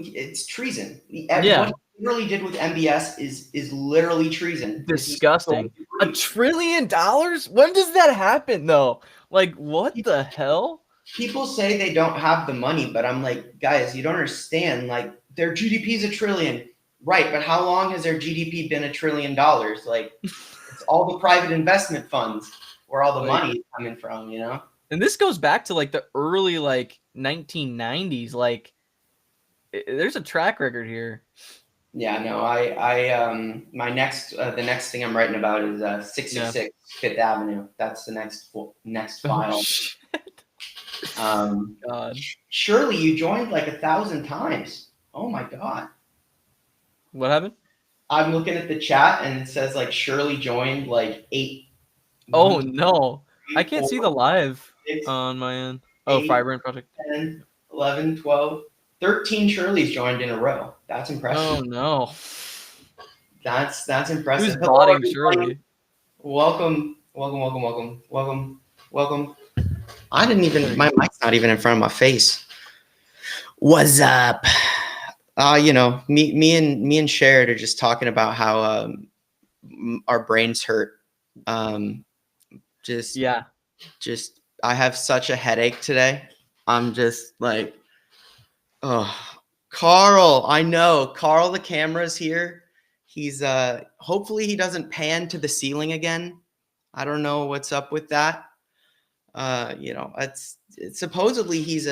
it's treason. Yeah. What he literally did with MBS is literally treason. Disgusting. $1 trillion? When does that happen though? Like, what the hell? People say they don't have the money, but I'm like, guys, you don't understand. Like, their GDP is $1 trillion, right? But how long has their GDP been $1 trillion? Like, it's all the private investment funds where all the money is coming from, you know? And this goes back to like the early 1990s. Like, there's a track record here. Yeah, no, my the next thing I'm writing about is 666 Fifth Avenue. That's the next file. Oh, shit. God. Surely you joined like 1,000 times. Oh my God. What happened? I'm looking at the chat and it says like Shirley joined like 8. Oh no. I can't 4, see the live 6, on my end. 8, Oh, Firebrand Project. 10, 11, 12, 13 Shirleys joined in a row. That's impressive. Oh no. That's impressive. Who's Hello, botting everybody. Shirley? Welcome. I didn't even, my mic's not even in front of my face. What's up? You know, me and Sherrod are just talking about how our brains hurt. Just I have such a headache today. I'm just like, oh, Carl, I know. Carl, the camera's here. He's hopefully he doesn't pan to the ceiling again. I don't know what's up with that. You know, it's supposedly he's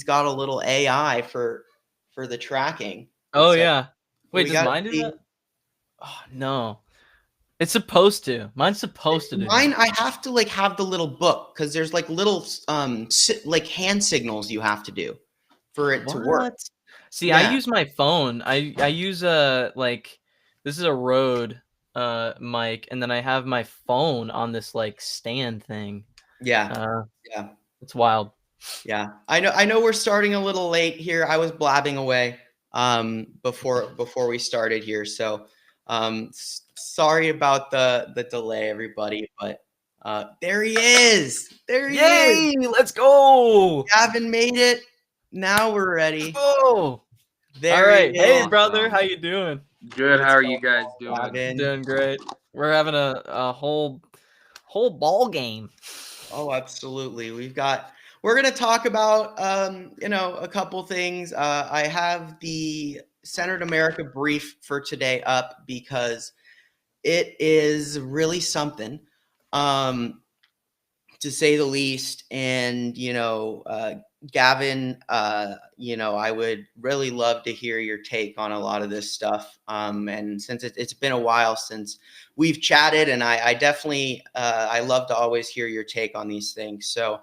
got a little AI for the tracking. Oh so, yeah. Wait, does mine do that? Oh no. It's supposed to. Mine's supposed to do mine. that. I have to like have the little book because there's like little like hand signals you have to do for it to work. See, I use my phone. I use like this is a Rode mic, and then I have my phone on this like stand thing. Yeah. It's wild. Yeah. I know we're starting a little late here. I was blabbing away before we started here. So sorry about the delay, everybody, but there he is. There he is. Let's go. Gavin made it. Now we're ready. Oh. All right. Hey, brother. How you doing? Good. How are you guys doing? Gavin. Doing great. We're having a whole ball game. Oh, absolutely. We're going to talk about, you know, a couple things. I have the Centered America brief for today up because it is really something, to say the least. And, you know, Gavin, you know, I would really love to hear your take on a lot of this stuff. And since it's been a while since we've chatted, and I definitely, I love to always hear your take on these things. So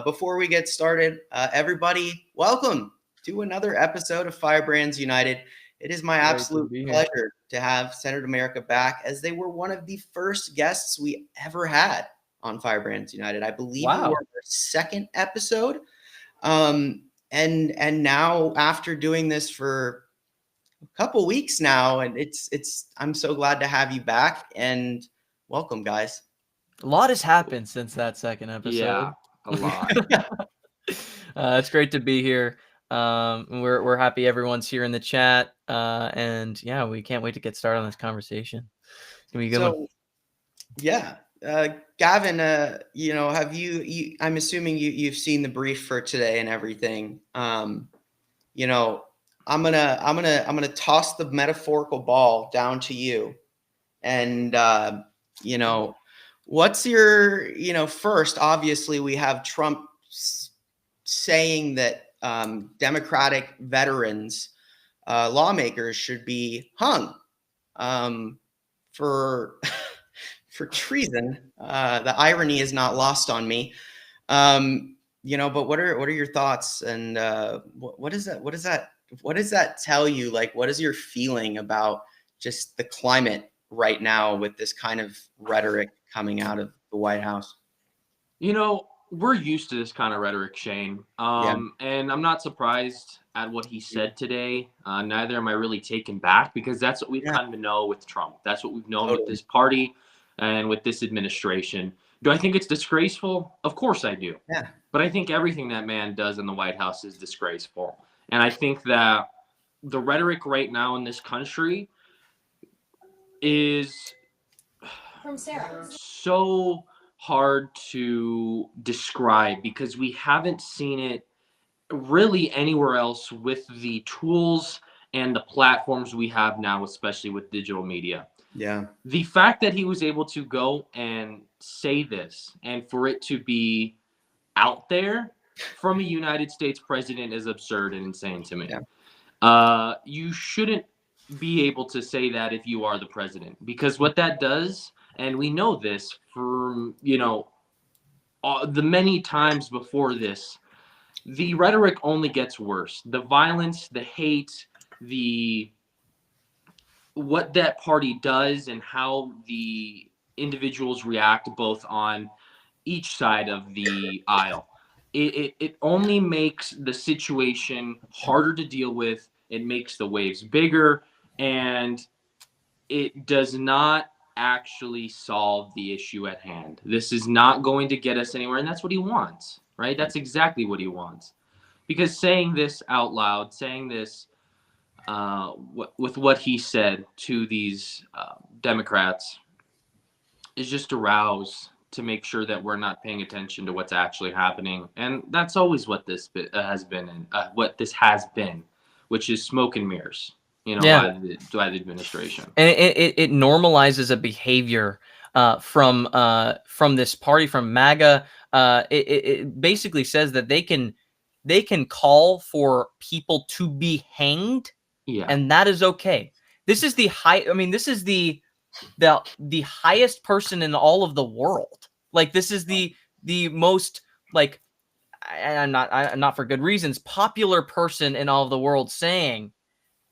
before we get started, everybody, welcome to another episode of Firebrands United. It is my absolute pleasure to have Centered America back, as they were one of the first guests we ever had on Firebrands United. I believe we were our second episode. And now, after doing this for a couple weeks now, and I'm so glad to have you back, and welcome, guys. A lot has happened since that second episode. Yeah, a lot. It's great to be here. We're happy everyone's here in the chat, and yeah, we can't wait to get started on this conversation. It's gonna be a good one. Yeah. Gavin, you know, have you I'm assuming you've seen the brief for today and everything. You know, I'm gonna toss the metaphorical ball down to you. And you know, what's your, you know, first, obviously we have Trump saying that Democratic veterans, lawmakers should be hung for treason. The irony is not lost on me. You know, but what are your thoughts, and what does that tell you? Like, what is your feeling about just the climate right now with this kind of rhetoric coming out of the White House? You know, we're used to this kind of rhetoric, Shane. And I'm not surprised at what he said today. Neither am I really taken back, because that's what we've kind of known with Trump. That's what we've known with this party and with this administration. Do I think it's disgraceful? Of course I do. Yeah. But I think everything that man does in the White House is disgraceful. And I think that the rhetoric right now in this country is so hard to describe because we haven't seen it really anywhere else with the tools and the platforms we have now, especially with digital media. Yeah. The fact that he was able to go and say this and for it to be out there from a United States president is absurd and insane to me. Yeah. You shouldn't be able to say that if you are the president, because what that does, and we know this from, the many times before this, the rhetoric only gets worse. The violence, the hate, the what that party does and how the individuals react both on each side of the aisle. It only makes the situation harder to deal with. It makes the waves bigger, and it does not actually solve the issue at hand. This is not going to get us anywhere, and that's what he wants, right? That's exactly what he wants. Because saying this out loud, saying this with what he said to these Democrats is just a rouse to make sure that we're not paying attention to what's actually happening. And that's always what this has been, and what this has been, which is smoke and mirrors, by the administration. And it normalizes a behavior from this party, from MAGA. It basically says that they can call for people to be hanged, and that is okay. This is the this is the highest person in all of the world. Like, this is the most, like, I'm not for good reasons, popular person in all of the world saying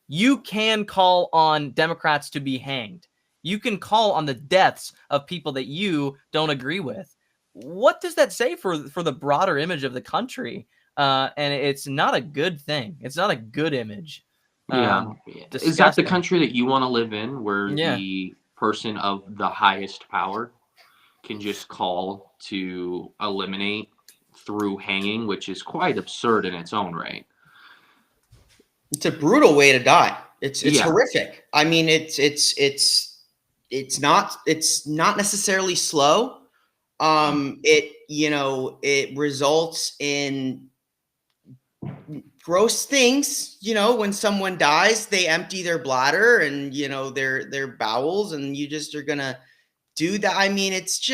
you can call on Democrats to be hanged. You can call on the deaths of people that you don't agree with. What does that say for the broader image of the country? And it's not a good thing. It's not a good image. Is that the country that you want to live in, where the person of the highest power can just call to eliminate through hanging, which is quite absurd in its own right? It's a brutal way to die. It's horrific. I mean, it's not necessarily slow. It results in gross things. When someone dies, they empty their bladder and their bowels, and you just are gonna do that. I mean, it's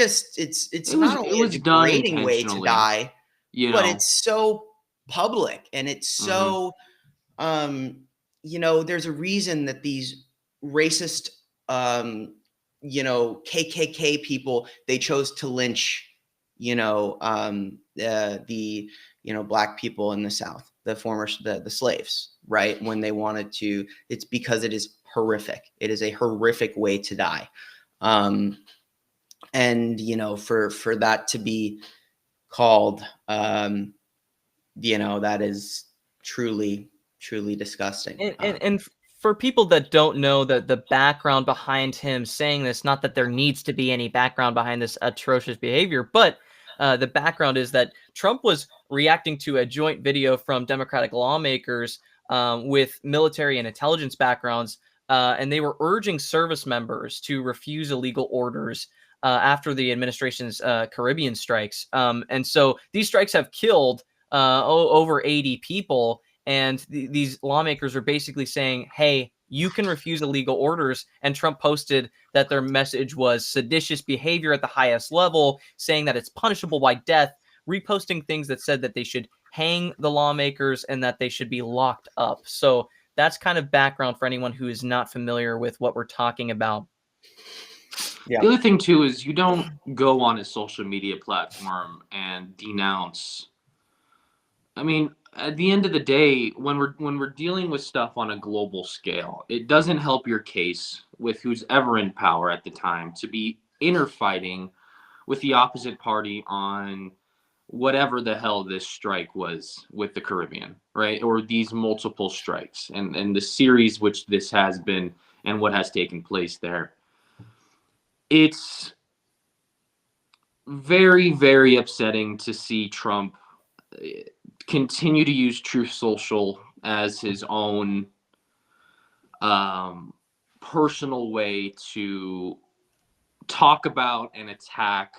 not only a degrading way to die, but it's so public, and it's so there's a reason that these racist KKK people, they chose to lynch the black people in the South, the slaves, right? When they wanted to. It's because it is horrific. It is a horrific way to die. And for that to be called, that is truly disgusting. And for people that don't know the background behind him saying this, not that there needs to be any background behind this atrocious behavior, but the background is that Trump was reacting to a joint video from Democratic lawmakers with military and intelligence backgrounds, and they were urging service members to refuse illegal orders after the administration's Caribbean strikes. And so these strikes have killed over 80 people. And these lawmakers are basically saying, hey, you can refuse illegal orders. And Trump posted that their message was seditious behavior at the highest level, saying that it's punishable by death, reposting things that said that they should hang the lawmakers and that they should be locked up. So that's kind of background for anyone who is not familiar with what we're talking about. Yeah. The other thing, too, is you don't go on a social media platform and denounce. I mean, at the end of the day, when we're dealing with stuff on a global scale, it doesn't help your case with who's ever in power at the time to be interfighting with the opposite party on whatever the hell this strike was with the Caribbean, right? Or these multiple strikes and the series which this has been and what has taken place there. It's very, very upsetting to see Trump continue to use Truth Social as his own personal way to talk about and attack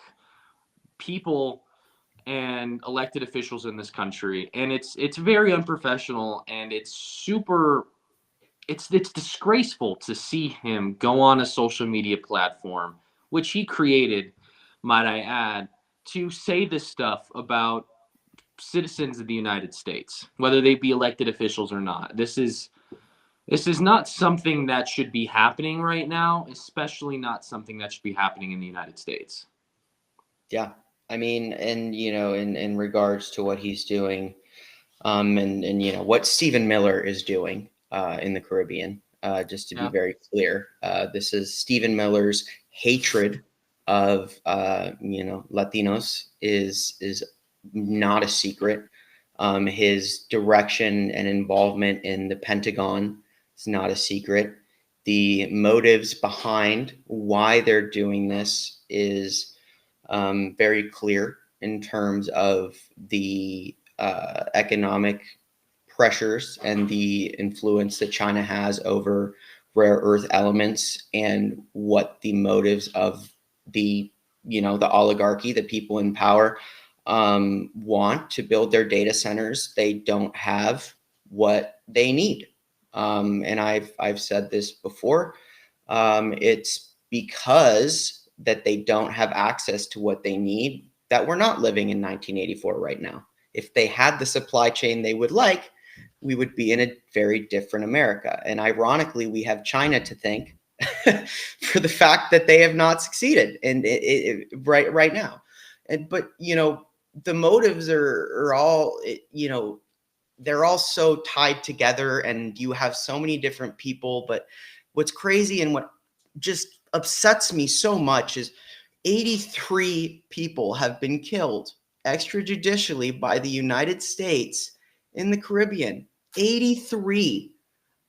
people and elected officials in this country, and it's very unprofessional, and it's disgraceful to see him go on a social media platform, which he created, might I add, to say this stuff about citizens of the United States, whether they be elected officials or not. This is not something that should be happening right now, especially not something that should be happening in the United States. Yeah. I mean, and in regards to what he's doing, and what Stephen Miller is doing in the Caribbean, just to be very clear, this is Stephen Miller's hatred of Latinos is not a secret. His direction and involvement in the Pentagon is not a secret. The motives behind why they're doing this is very clear in terms of the economic pressures and the influence that China has over rare earth elements, and what the motives of the oligarchy, the people in power, want to build their data centers. They don't have what they need, and I've said this before. It's because that they don't have access to what they need that we're not living in 1984 right now. If they had the supply chain they would like, we would be in a very different America. And ironically, we have China to thank for the fact that they have not succeeded and right now. But the motives are all they're all so tied together, and you have so many different people. But what's crazy and what just upsets me so much is 83 people have been killed extrajudicially by the United States in the Caribbean. 83.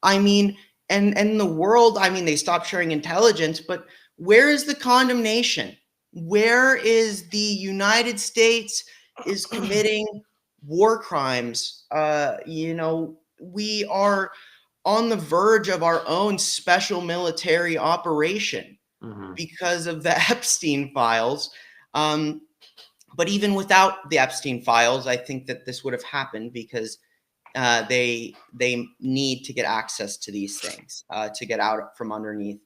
I mean, and the world, I mean, they stopped sharing intelligence, but where is the condemnation? Where is the United States is committing war crimes? We are on the verge of our own special military operation because of the Epstein files. But even without the Epstein files, I think that this would have happened because they need to get access to these things to get out from underneath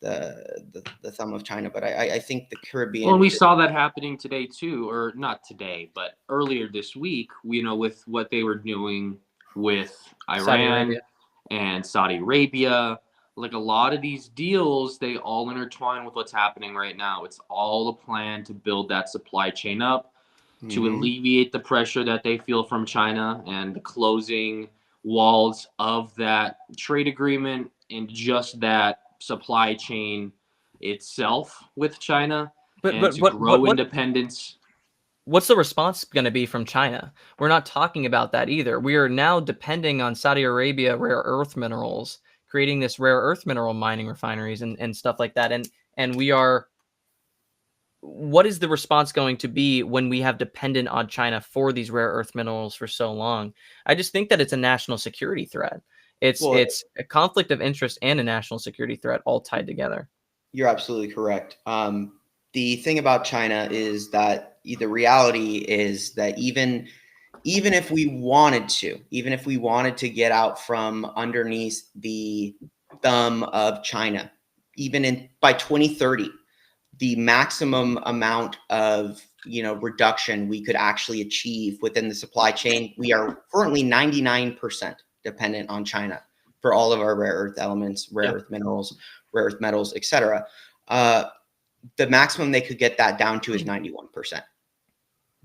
the thumb of China. But I think the Caribbean. Well, we saw that happening today too, or not today, but earlier this week. With what they were doing with Iran and Saudi Arabia. Like a lot of these deals, they all intertwine with what's happening right now. It's all a plan to build that supply chain up, to alleviate the pressure that they feel from China and the closing walls of that trade agreement and just that supply chain itself with China, and to grow independence. What's the response going to be from China? We're not talking about that either. We are now depending on Saudi Arabia rare earth minerals, creating this rare earth mineral mining refineries and stuff like that. And we are, what is the response going to be when we have dependent on China for these rare earth minerals for so long? I just think that it's a national security threat. It's a conflict of interest and a national security threat all tied together. You're absolutely correct. The thing about China is that the reality is that even if we wanted to get out from underneath the thumb of China, by 2030, the maximum amount of reduction we could actually achieve within the supply chain, we are currently 99% dependent on China for all of our rare earth elements, rare earth minerals, rare earth metals, etc. The maximum they could get that down to is 91%.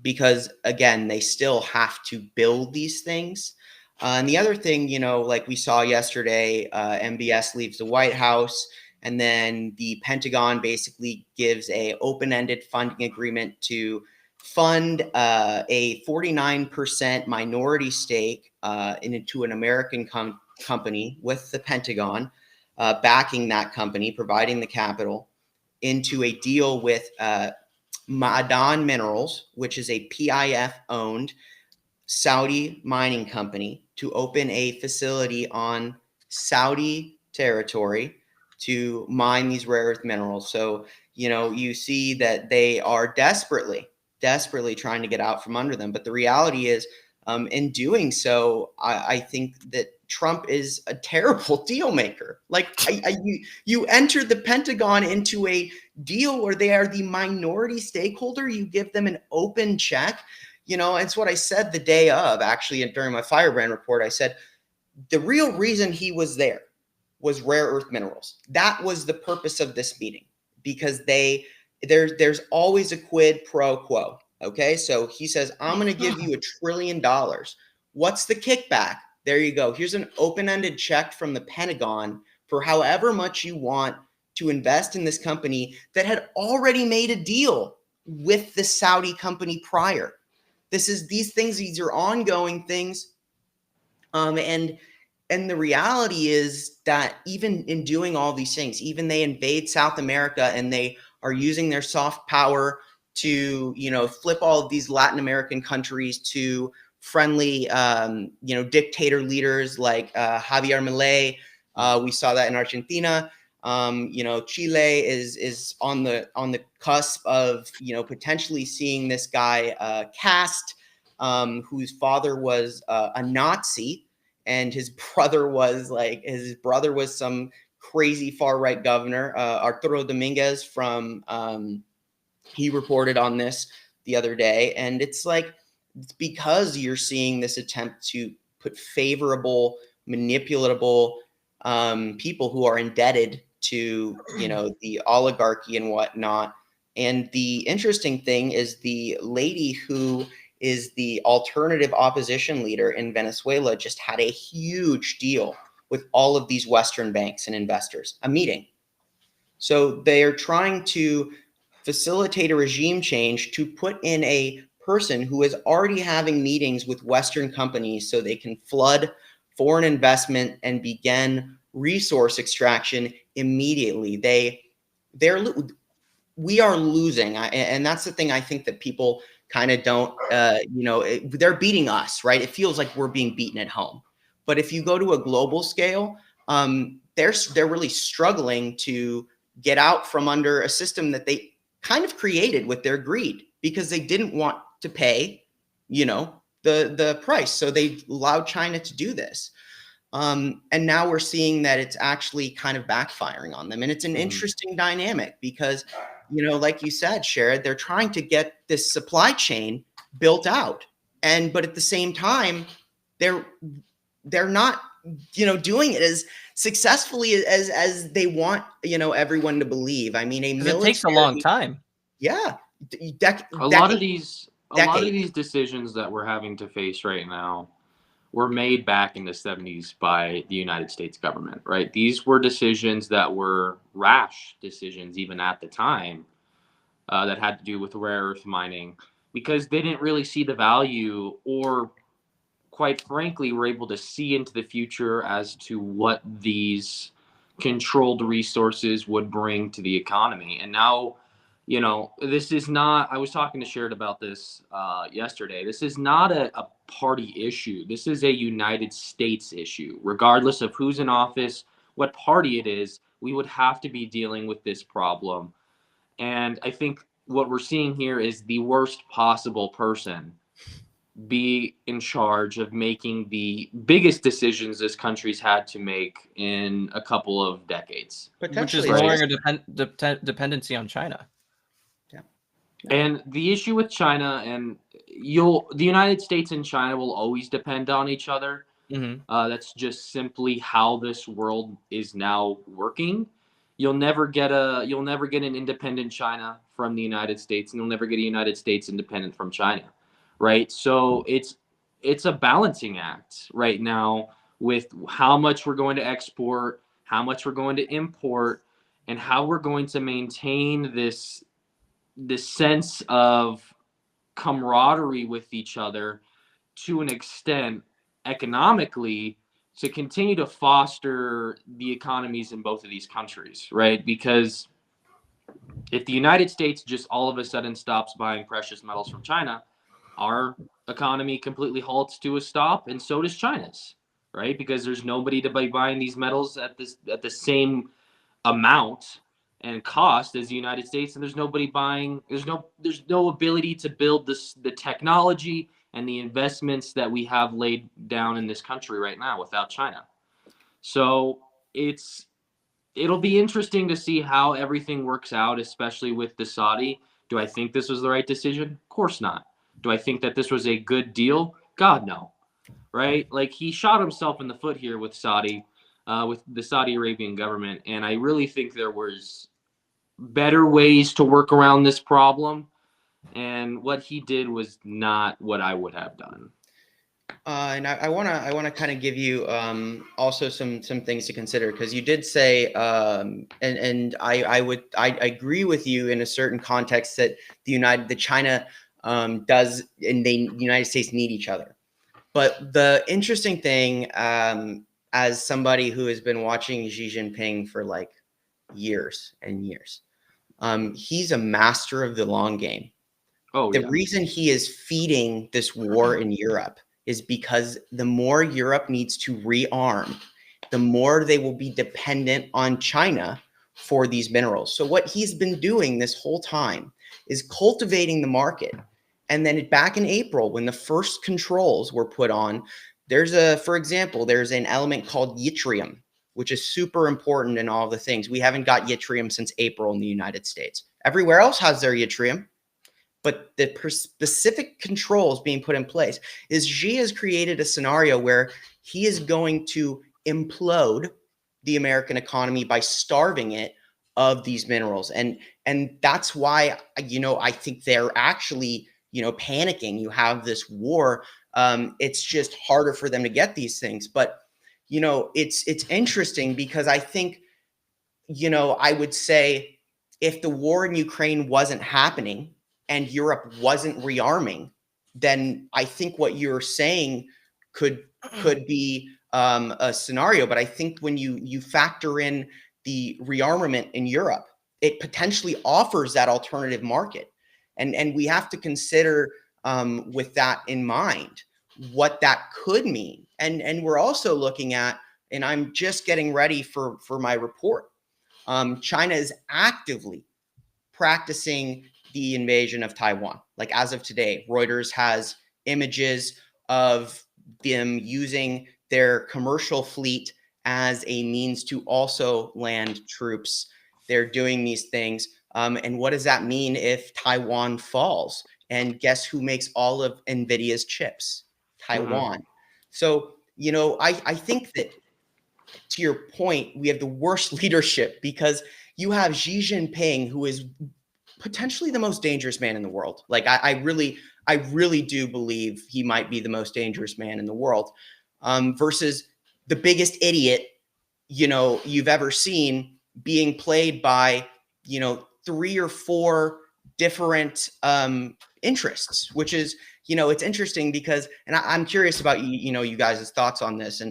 Because again, they still have to build these things. And the other thing, like we saw yesterday, MBS leaves the White House, and then the Pentagon basically gives a open-ended funding agreement to fund a 49% minority stake into an American company with the Pentagon, backing that company, providing the capital, into a deal with Ma'adan Minerals, which is a PIF-owned Saudi mining company, to open a facility on Saudi territory to mine these rare earth minerals. So, you see that they are desperately trying to get out from under them. But the reality is, in doing so, I think that Trump is a terrible deal maker. Like, you enter the Pentagon into a deal where they are the minority stakeholder. You give them an open check. It's what I said the day of, actually, during my Firebrand report. I said the real reason he was there was rare earth minerals. That was the purpose of this meeting, because there's always a quid pro quo. Okay, so he says, I'm going to give you $1 trillion. What's the kickback? There you go. Here's an open-ended check from the Pentagon for however much you want to invest in this company that had already made a deal with the Saudi company prior. These are ongoing things. And the reality is that even in doing all these things, even they invade South America and they are using their soft power to, flip all of these Latin American countries to friendly, dictator leaders like Javier Milei. We saw that in Argentina. Chile is on the cusp of, potentially seeing this guy cast, whose father was a Nazi, and his brother was some crazy far right governor, Arturo Dominguez from. He reported on this the other day, and it's because you're seeing this attempt to put favorable, manipulatable people who are indebted to the oligarchy and whatnot. And the interesting thing is the lady who is the alternative opposition leader in Venezuela just had a huge deal with all of these Western banks and investors, a meeting. So they are trying to facilitate a regime change to put in a person who is already having meetings with Western companies so they can flood foreign investment and begin resource extraction immediately. We are losing. And that's the thing I think that people kind of don't, they're beating us, right? It feels like we're being beaten at home. But if you go to a global scale, they're really struggling to get out from under a system that they kind of created with their greed, because they didn't want to pay, the price. So they allowed China to do this. And now we're seeing that it's actually kind of backfiring on them. And it's an interesting dynamic because, like you said, Sherrod, they're trying to get this supply chain built out. But at the same time, they're not, doing it as successfully as they want, everyone to believe. I mean, it takes a long time. Yeah. A lot of these decisions that we're having to face right now were made back in the 70s by the United States government, right? These were decisions that were rash decisions even at the time, that had to do with rare earth mining, because they didn't really see the value, or quite frankly were able to see into the future as to what these controlled resources would bring to the economy. And now, this is not, I was talking to Sherrod about this yesterday. This is not a party issue. This is a United States issue. Regardless of who's in office, what party it is, we would have to be dealing with this problem. And I think what we're seeing here is the worst possible person be in charge of making the biggest decisions this country's had to make in a couple of decades. Which is lowering a dependency on China. Yeah. And the issue with China, and the United States and China will always depend on each other. Mm-hmm. That's just simply how this world is now working. You'll never get an independent China from the United States, and you'll never get a United States independent from China. Right. So it's a balancing act right now with how much we're going to export, how much we're going to import, and how we're going to maintain this sense of camaraderie with each other to an extent economically, to continue to foster the economies in both of these countries, right? Because if the United States just all of a sudden stops buying precious metals from China, our economy completely halts to a stop, and so does China's, right? Because there's nobody to be buying these metals at the same amount and cost as the United States, and there's nobody buying. There's no ability to build the technology and the investments that we have laid down in this country right now without China. So it'll be interesting to see how everything works out, especially with the Saudi. Do I think this was the right decision? Of course not. Do I think that this was a good deal? God, no. Right? Like, he shot himself in the foot here with with the Saudi Arabian government, and I really think there was better ways to work around this problem, and what he did was not what I would have done. And I wanna kind of give you also some things to consider, because you did say and I agree with you in a certain context that the China does, and the United States need each other. But the interesting thing, as somebody who has been watching Xi Jinping for like years and years, he's a master of the long game. Oh, The yeah. reason he is feeding this war in Europe is because the more Europe needs to rearm, the more they will be dependent on China for these minerals. So what he's been doing this whole time is cultivating the market. And then back in April, when the first controls were put on, for example, there's an element called yttrium, which is super important in all the things. We haven't got yttrium since April in the United States. Everywhere else has their yttrium. But the specific controls being put in place is Xi has created a scenario where he is going to implode the American economy by starving it of these minerals. And that's why, I think they're actually, panicking. You have this war. It's just harder for them to get these things. But, it's interesting because I think, I would say if the war in Ukraine wasn't happening, and Europe wasn't rearming, then I think what you're saying could be a scenario. But I think when you factor in the rearmament in Europe, it potentially offers that alternative market, and we have to consider, with that in mind, what that could mean. And we're also looking at, and I'm just getting ready for my report. China is actively practicing the invasion of Taiwan. Like, as of today, Reuters has images of them using their commercial fleet as a means to also land troops. They're doing these things. And what does that mean if Taiwan falls? And guess who makes all of NVIDIA's chips? Taiwan. So, I think that, to your point, we have the worst leadership, because you have Xi Jinping, who is potentially the most dangerous man in the world. Like, I really do believe he might be the most dangerous man in the world, versus the biggest idiot, you've ever seen, being played by, 3 or 4 different interests, which is, it's interesting because, and I'm curious about you guys' thoughts on this.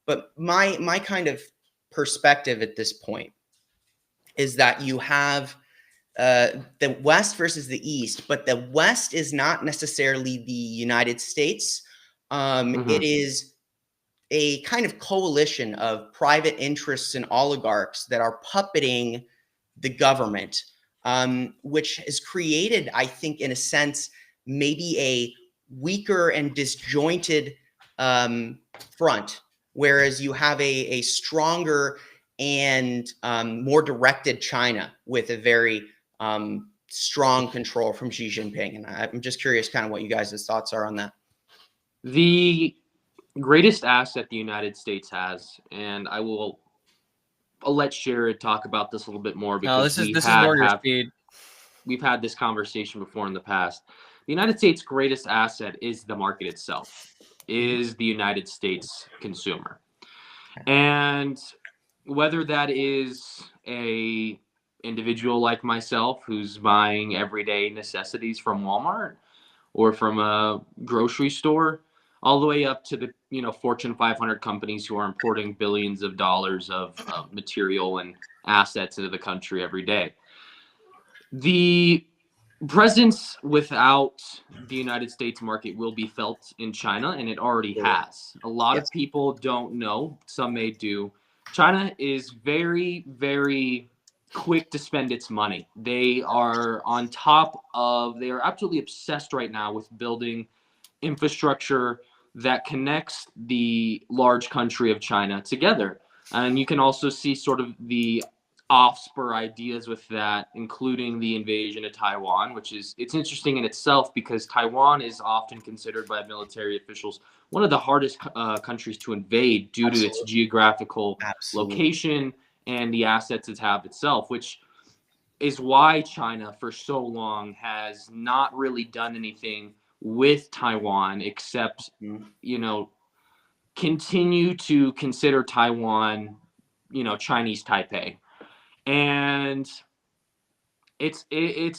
But my kind of perspective at this point is that you have the West versus the East, but the West is not necessarily the United States. It is a kind of coalition of private interests and oligarchs that are puppeting the government, which has created, I think, in a sense, maybe a weaker and disjointed front, whereas you have a stronger and more directed China with a very strong control from Xi Jinping. And I'm just curious kind of what you guys' thoughts are on that. The greatest asset the United States has, and I'll let Sherrod talk about this a little bit more, because this is more your speed. We've had this conversation before in the past. The United States' greatest asset is the market itself, is the United States consumer. And whether that is a individual like myself who's buying everyday necessities from Walmart or from a grocery store, all the way up to the Fortune 500 companies who are importing billions of dollars of material and assets into the country every day. The presence without the United States market will be felt in China, and it already has. A lot Yep. of people don't know, some may do. China is very, very quick to spend its money. They are on top of, they are absolutely obsessed right now with building infrastructure that connects the large country of China together. And you can also see sort of the offspur ideas with that, including the invasion of Taiwan, which is, it's interesting in itself because Taiwan is often considered by military officials one of the hardest countries to invade due to its Absolutely. geographical Absolutely. location and the assets it have itself, which is why China for so long has not really done anything with Taiwan except, Mhm. you know, continue to consider Taiwan, Chinese Taipei. And it's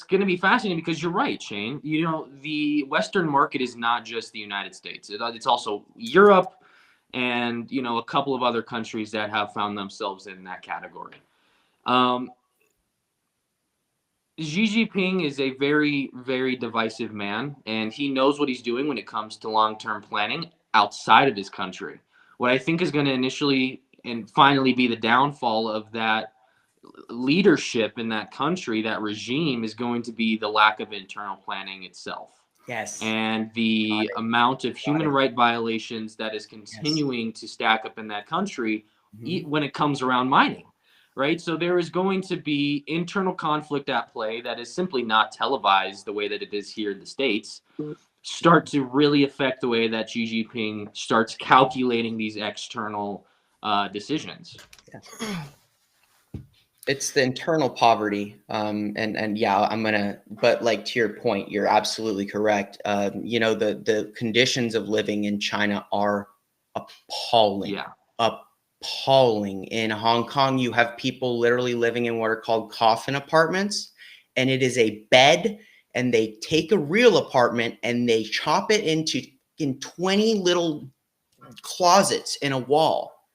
going to be fascinating because you're right, Shane. The Western market is not just the United States. It's also Europe and, a couple of other countries that have found themselves in that category. Um, Xi Jinping is a very, very divisive man, and he knows what he's doing when it comes to long term planning outside of his country. What I think is going to initially and finally be the downfall of that leadership in that country, that regime, is going to be the lack of internal planning itself Yes. and Got the it. amount of Got human it. right violations that is Yes. continuing to stack up in that country Mhm. when it comes around mining, right? So there is going to be internal conflict at play that is simply not televised the way that it is here in the States, start to really affect the way that Xi Jinping starts calculating these external decisions. Yeah. It's the internal poverty, and yeah, but like to your point, you're absolutely correct. The conditions of living in China are appalling, Yeah. appalling. In Hong Kong, you have people literally living in what are called coffin apartments, and it is a bed, and they take a real apartment and they chop it in 20 little closets in a wall,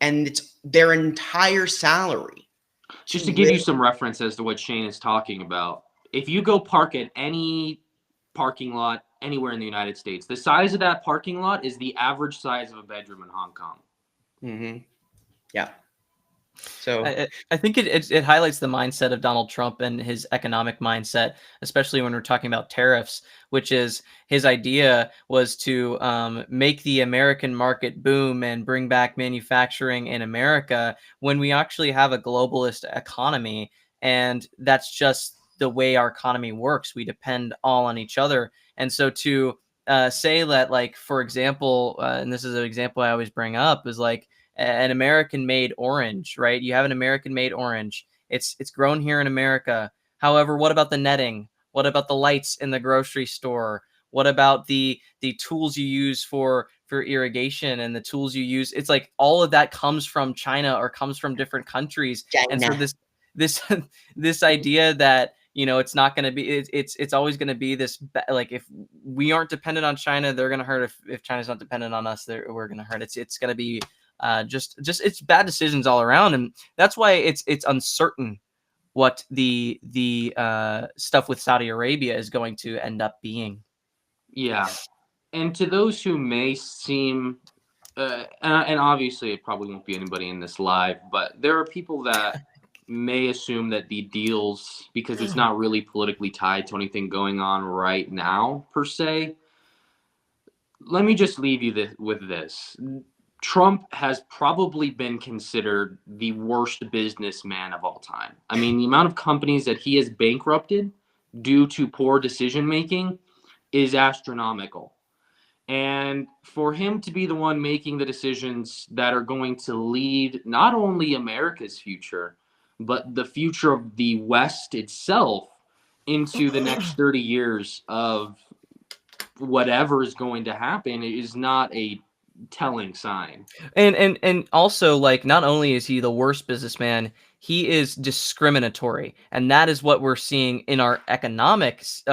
and it's their entire salary to Just to give live. you some reference as to what Shane is talking about, if you go park at any parking lot anywhere in the United States, the size of that parking lot is the average size of a bedroom in Hong Kong. Mm-hmm. Yeah. So I think it highlights the mindset of Donald Trump and his economic mindset, especially when we're talking about tariffs, which is his idea was to make the American market boom and bring back manufacturing in America when we actually have a globalist economy. And that's just the way our economy works. We depend all on each other. And so to say that, like, for example, and this is an example I always bring up, is like, an American made orange, right? You have an American made orange. It's grown here in America. However, what about the netting? What about the lights in the grocery store? What about the tools you use for irrigation and the tools you use? It's like all of that comes from China or comes from different countries. And so China. this this idea that it's not going to be it's always going to be this, like, if we aren't dependent on China, they're going to hurt. If China's not dependent on us, we're going to hurt. It's going to be just it's bad decisions all around, and that's why it's uncertain what the stuff with Saudi Arabia is going to end up being. Yeah. And to those who may seem, and obviously it probably won't be anybody in this live, but there are people that may assume that the deals, because it's not really politically tied to anything going on right now per se. Let me just leave you with this. Trump has probably been considered the worst businessman of all time. I mean, the amount of companies that he has bankrupted due to poor decision making is astronomical. And for him to be the one making the decisions that are going to lead not only America's future, but the future of the West itself into the next 30 years of whatever is going to happen is not a telling sign. And also, like, not only is he the worst businessman, he is discriminatory, and that is what we're seeing in our economics.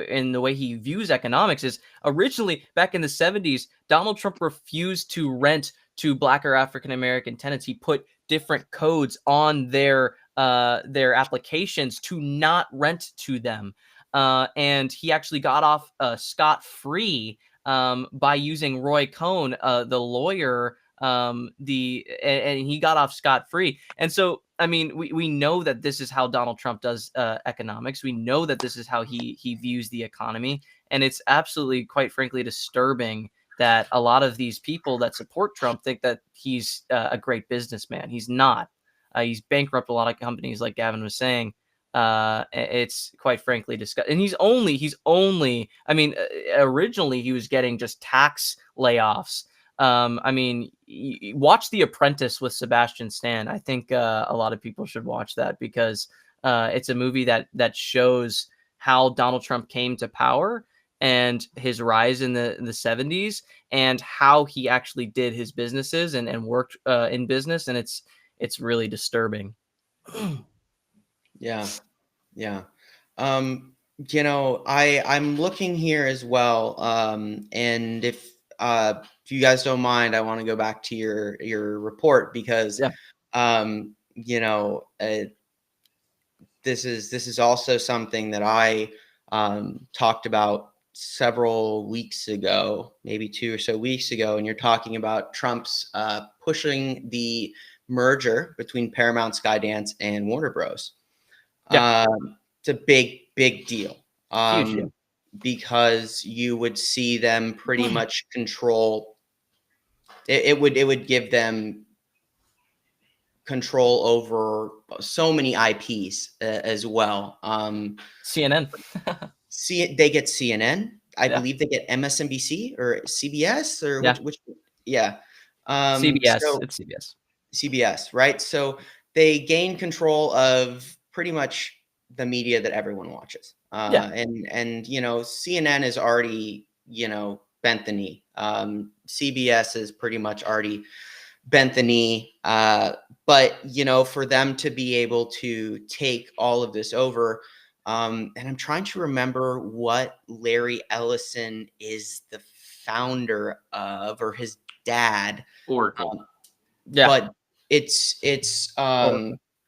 In the way he views economics is, originally back in the 70s, Donald Trump refused to rent to Black or African American tenants. He put different codes on their applications to not rent to them. and he actually got off scot-free by using Roy Cohn, the lawyer. And he got off scot-free. And so, I mean, we know that this is how Donald Trump does economics. We know that this is how he views the economy, and it's absolutely, quite frankly, disturbing that a lot of these people that support Trump think that he's a great businessman. He's not. He's bankrupt a lot of companies, like Gavin was saying. It's quite frankly disgusting. And he's only. I mean, originally he was getting just tax layoffs. I mean, watch The Apprentice with Sebastian Stan. I think a lot of people should watch that because it's a movie that shows how Donald Trump came to power and his rise in the 70s and how he actually did his businesses and worked in business. And it's really disturbing. Yeah. Yeah. I'm looking here as well. And if you guys don't mind, I want to go back to your report because, Yeah. this is also something that I talked about several weeks ago, maybe 2 or so weeks ago, and you're talking about Trump's pushing the merger between Paramount, Skydance, and Warner Bros. Yeah. It's a big deal. Huge deal. Because you would see them pretty much control. It would give them control over so many IPs as well. CNN. They get CNN. I Yeah. believe they get MSNBC or CBS or Yeah. which yeah. CBS. So It's CBS. CBS, right? So they gain control of pretty much the media that everyone watches. Yeah. And CNN is already, bent the knee. CBS is pretty much already bent the knee. But, for them to be able to take all of this over, and I'm trying to remember what Larry Ellison is the founder of, or his dad. Oracle. Yeah. But it's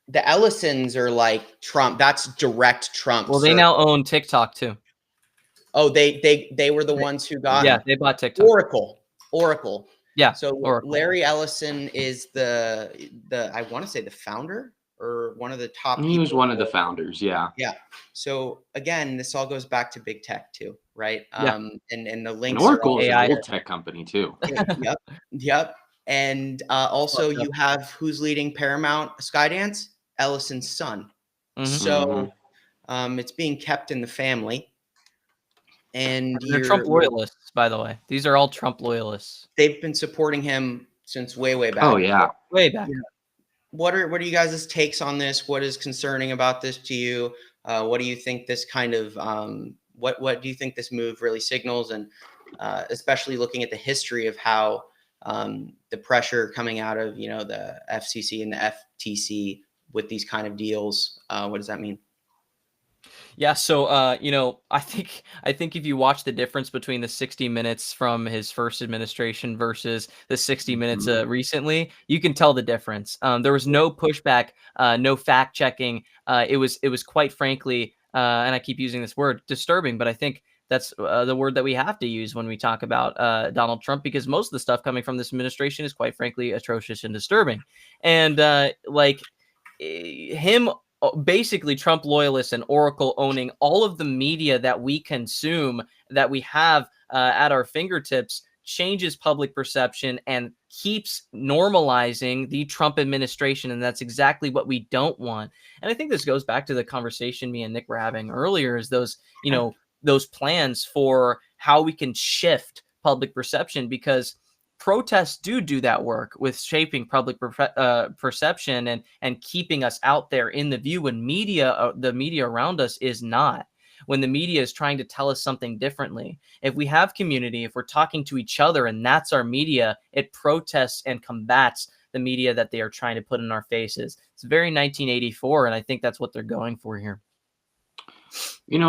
the Ellisons are like Trump. That's direct Trump. Well, they now own TikTok too. Oh, they were the ones who got Yeah, they bought TikTok. Oracle. Yeah. So Oracle. Larry Ellison is the I want to say the founder or one of the top. He was one of the founders. Yeah. Yeah. So again, this all goes back to big tech too, right? Yeah. And the And links Oracle is AI. an old tech company too. Yep. And also you have who's leading Paramount Skydance? Ellison's son. Mhm. So it's being kept in the family. And They're Trump loyalists, by the way. These are all Trump loyalists. They've been supporting him since way back. Oh yeah. Way back. Yeah. What are you guys' takes on this? What is concerning about this to you? What do you think this kind of what do you think this move really signals? And especially looking at the history of how the pressure coming out of the FCC and the FTC with these kind of deals, what does that mean? Yeah, so I think if you watch the difference between the 60 minutes from his first administration versus the 60 minutes recently, you can tell the difference. There was no pushback, no fact checking. It was quite frankly, and I keep using this word, disturbing, but I think that's the word that we have to use when we talk about Donald Trump, because most of the stuff coming from this administration is quite frankly atrocious and disturbing. And him, basically Trump loyalists and Oracle owning all of the media that we consume, that we have at our fingertips, changes public perception and keeps normalizing the Trump administration. And that's exactly what we don't want. And I think this goes back to the conversation me and Nick were having earlier, is those plans for how we can shift public perception, because protests do that work with shaping public perception and keeping us out there in the view, when the media around us is not, when the media is trying to tell us something differently. If we have community, if we're talking to each other and that's our media, it protests and combats the media that they are trying to put in our faces. It's very 1984, and I think that's what they're going for here.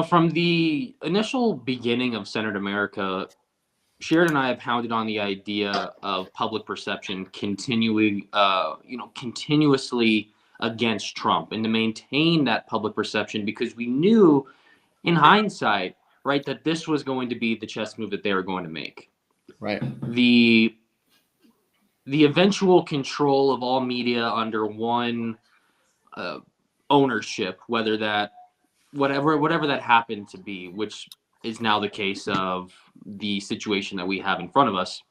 From the initial beginning of Senate America, Sharon and I have pounded on the idea of public perception continuously against Trump, and to maintain that public perception, because we knew, in hindsight, right, that this was going to be the chess move that they were going to make. Right. The eventual control of all media under one ownership, whether that whatever that happened to be, which is now the case of the situation that we have in front of us.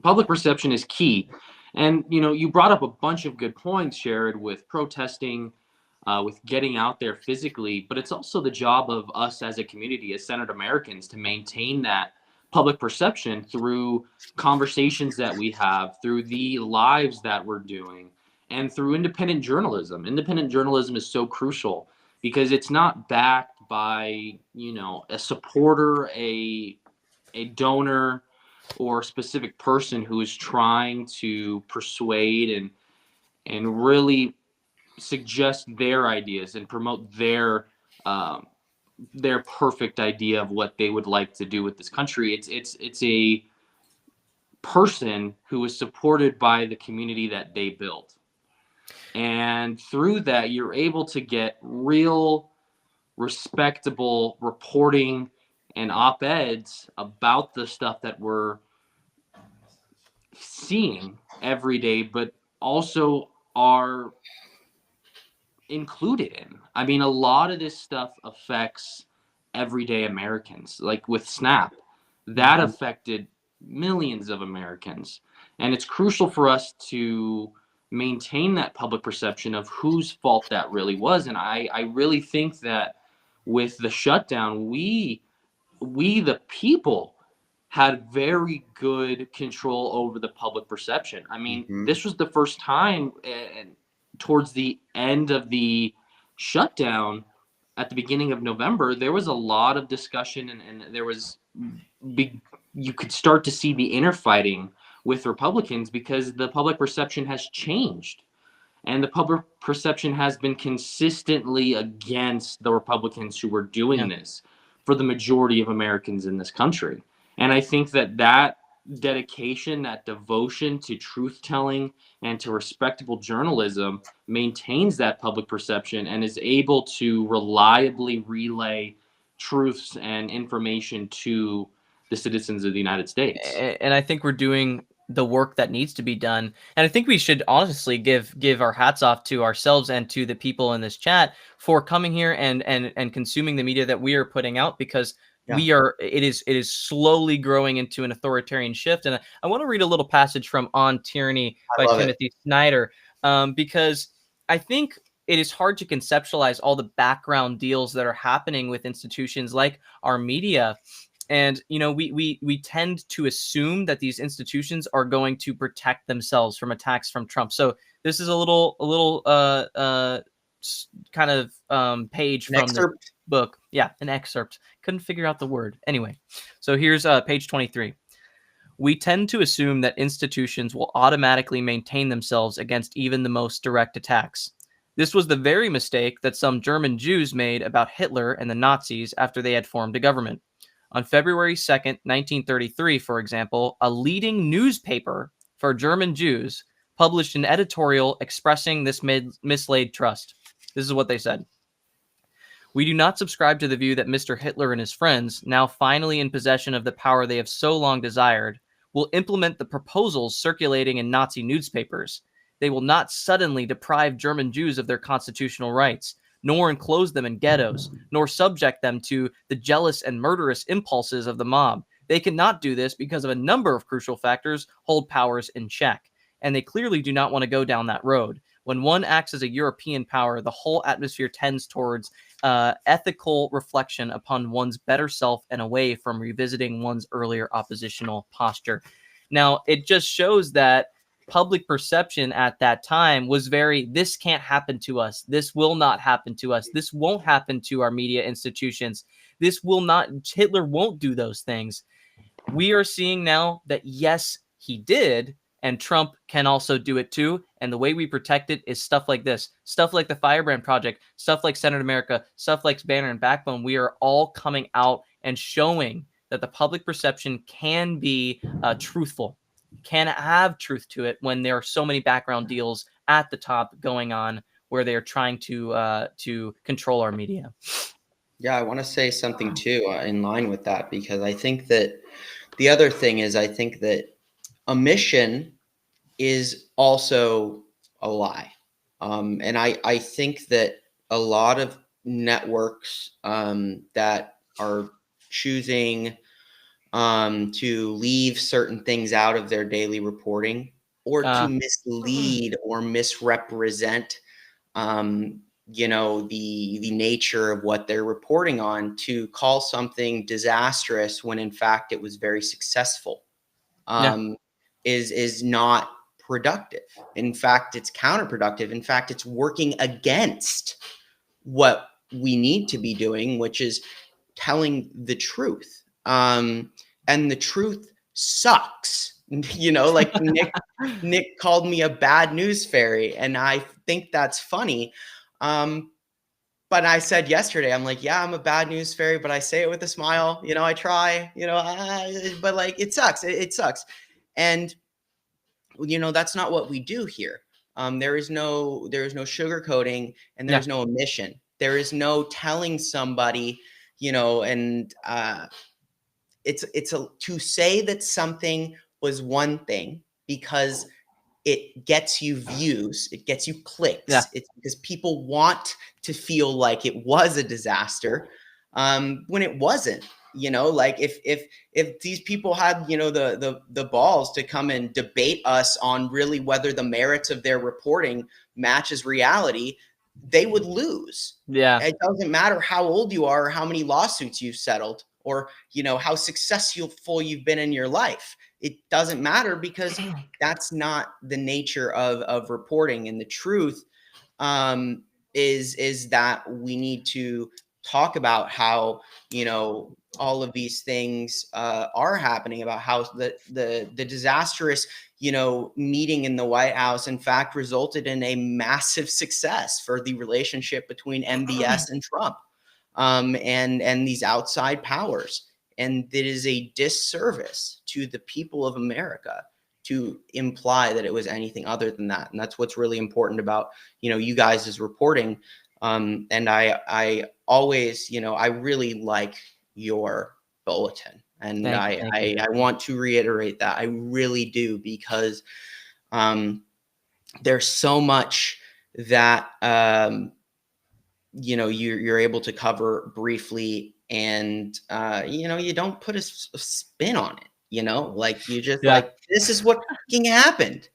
Public perception is key. And, you brought up a bunch of good points, Jared, with protesting, with getting out there physically, but it's also the job of us as a community, as centered Americans, to maintain that public perception through conversations that we have, through the lives that we're doing, and through independent journalism. Independent journalism is so crucial because it's not backed by, a supporter, a donor, or a specific person who is trying to persuade and really suggest their ideas and promote their perfect idea of what they would like to do with this country. It's a person who is supported by the community that they built. And through that, you're able to get real, respectable reporting and op-eds about the stuff that we're seeing every day, but also are included in. I mean, a lot of this stuff affects everyday Americans. Like with SNAP, that affected millions of Americans. And it's crucial for us to maintain that public perception of whose fault that really was. And I really think that with the shutdown, we the people had very good control over the public perception. I mean, this was the first time, and towards the end of the shutdown at the beginning of November, there was a lot of discussion, and there was you could start to see the inner fighting with Republicans because the public perception has changed. And the public perception has been consistently against the Republicans who were doing this for the majority of Americans in this country. And I think that dedication, that devotion to truth telling and to respectable journalism maintains that public perception and is able to reliably relay truths and information to the citizens of the United States. And I think we're doing the work that needs to be done. And I think we should honestly give our hats off to ourselves and to the people in this chat for coming here and consuming the media that we are putting out, because it is slowly growing into an authoritarian shift. And I want to read a little passage from On Tyranny by Timothy Snyder, because I think it is hard to conceptualize all the background deals that are happening with institutions like our media. And, we tend to assume that these institutions are going to protect themselves from attacks from Trump. So this is a little kind of page from the book. Yeah, an excerpt. Couldn't figure out the word. Anyway, so here's page 23. We tend to assume that institutions will automatically maintain themselves against even the most direct attacks. This was the very mistake that some German Jews made about Hitler and the Nazis after they had formed a government. On February 2nd, 1933, for example, a leading newspaper for German Jews published an editorial expressing this mislaid trust. This is what they said. We do not subscribe to the view that Mr. Hitler and his friends, now finally in possession of the power they have so long desired, will implement the proposals circulating in Nazi newspapers. They will not suddenly deprive German Jews of their constitutional rights, nor enclose them in ghettos, nor subject them to the jealous and murderous impulses of the mob. They cannot do this because of a number of crucial factors hold powers in check, and they clearly do not want to go down that road. When one acts as a European power, the whole atmosphere tends towards ethical reflection upon one's better self and away from revisiting one's earlier oppositional posture. Now, it just shows that public perception at that time was this can't happen to us. This will not happen to us. This won't happen to our media institutions. Hitler won't do those things. We are seeing now that yes, he did, and Trump can also do it too. And the way we protect it is stuff like this, stuff like the Firebrand Project, stuff like Senate America, stuff like Banner and Backbone. We are all coming out and showing that the public perception can be truthful, can have truth to it when there are so many background deals at the top going on where they are trying to control our media. Yeah, I want to say something too in line with that, because I think that the other thing is, I think that omission is also a lie. And I think that a lot of networks that are choosing to leave certain things out of their daily reporting, or to Uh, mislead or misrepresent um, the nature of what they're reporting on, to call something disastrous when in fact it was very successful, yeah, um, is not productive. In fact, it's counterproductive. In fact, it's working against what we need to be doing, which is telling the truth. And the truth sucks. Like Nick called me a bad news fairy, and I think that's funny. But I said yesterday, I'm like, yeah, I'm a bad news fairy, but I say it with a smile. I try. But like, it sucks. It sucks, and that's not what we do here. There is no sugarcoating, and there yeah, is no omission. There is no telling somebody, and it's to say that something was one thing because it gets you views, it gets you yeah, clicks. It's because people want to feel like it was a disaster, when it wasn't. Like if these people had the balls to come and debate us on really whether the merits of their reporting matches reality, they would lose. yeah, It doesn't matter how old you are, or how many lawsuits you've settled, or how successful you've been in your life. It doesn't matter, because that's not the nature of reporting. And the truth um, is that we need to talk about how all of these things are happening, about how the disastrous meeting in the White House in fact resulted in a massive success for the relationship between MBS and Trump, and these outside powers. And it is a disservice to the people of America to imply that it was anything other than that. And that's what's really important about you guys is reporting. And I always, I really like your bulletin, and thank you, thank you. I want to reiterate that I really do, because there's so much that you're able to cover briefly, and you don't put a spin on it. Like, you just Yeah, like, this is what fucking happened,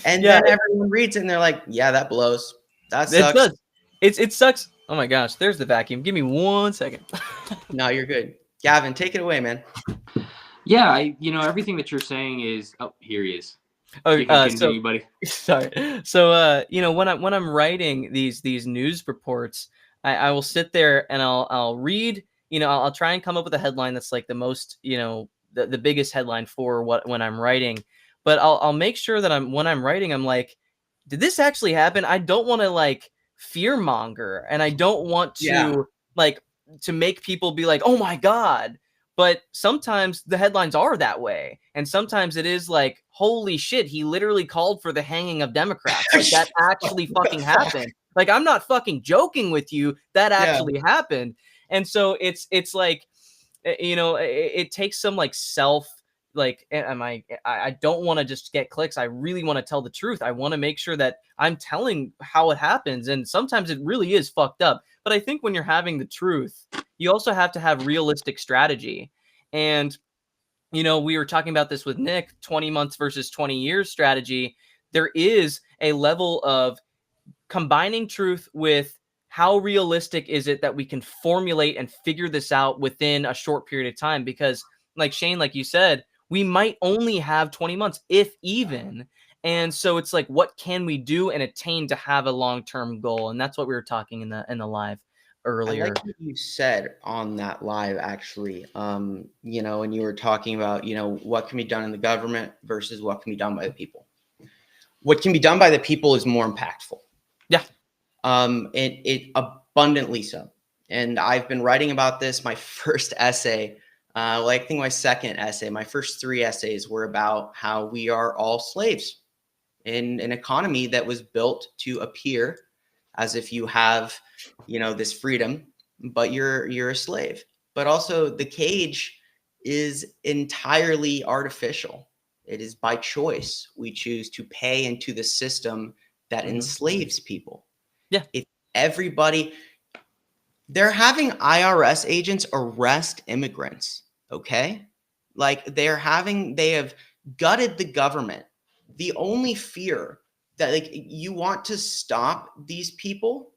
and yeah, then everyone reads it and they're like, yeah, that blows, that it sucks. does. It sucks. Oh my gosh, there's the vacuum. Give me 1 second. No, you're good. Gavin, take it away, man. Yeah, everything that you're saying is. Oh, here he is. Oh, You can so continue, buddy. sorry. So, when I'm writing these news reports, I will sit there and I'll read. I'll try and come up with a headline that's like the most, the biggest headline for what when I'm writing. But I'll make sure that when I'm writing, I'm like, did this actually happen? I don't want to like fear monger, and I don't want Yeah. like to make people be like, oh my god. But sometimes the headlines are that way. And sometimes it is like, holy shit, he literally called for the hanging of Democrats. Like, that actually What the fucking fuck? happened. Like, I'm not fucking joking with you. That Yeah. actually happened. And so it's like, it takes some like self, like, I don't want to just get clicks. I really want to tell the truth. I want to make sure that I'm telling how it happens. And sometimes it really is fucked up. But I think when you're having the truth, you also have to have realistic strategy. And we were talking about this with Nick, 20 months versus 20 years strategy. There is a level of combining truth with how realistic is it that we can formulate and figure this out within a short period of time. Because like Shane, like you said, we might only have 20 months, if even. And so it's like, what can we do and attain to have a long-term goal? And that's what we were talking in the live I like earlier. what you said on that live, actually. And you were talking about, what can be done in the government versus what can be done by the people. What can be done by the people is more impactful. Yeah. It abundantly so. And I've been writing about this. My first essay, I think my second essay, my first three essays were about how we are all slaves in an economy that was built to appear as if you have, this freedom, but you're a slave. But also the cage is entirely artificial. It is by choice. We choose to pay into the system that enslaves people. Yeah. If everybody, they're having IRS agents arrest immigrants, okay? Like they have gutted the government. The only fear that like you want to stop these people,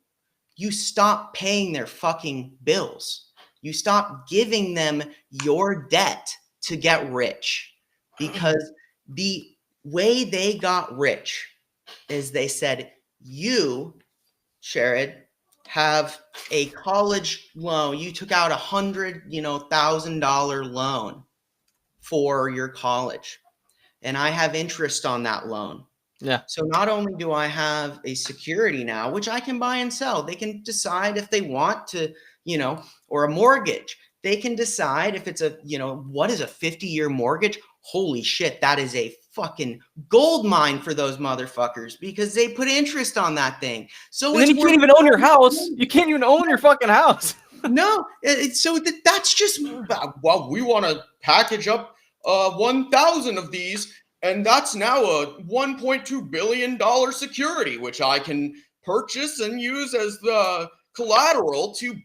you stop paying their fucking bills. You stop giving them your debt to get rich, because the way they got rich is they said, you, Sherrod, have a college loan. You took out $100,000 loan for your college, and I have interest on that loan. Yeah. So not only do I have a security now, which I can buy and sell, they can decide if they want to, or a mortgage. They can decide if it's what is a 50-year mortgage? Holy shit, that is a fucking gold mine for those motherfuckers, because they put interest on that thing. So and then you can't even own your house. You can't even own your fucking house. No, so that's just, well, we want to package up 1,000 of these, and that's now a $1.2 billion security, which I can purchase and use as the collateral to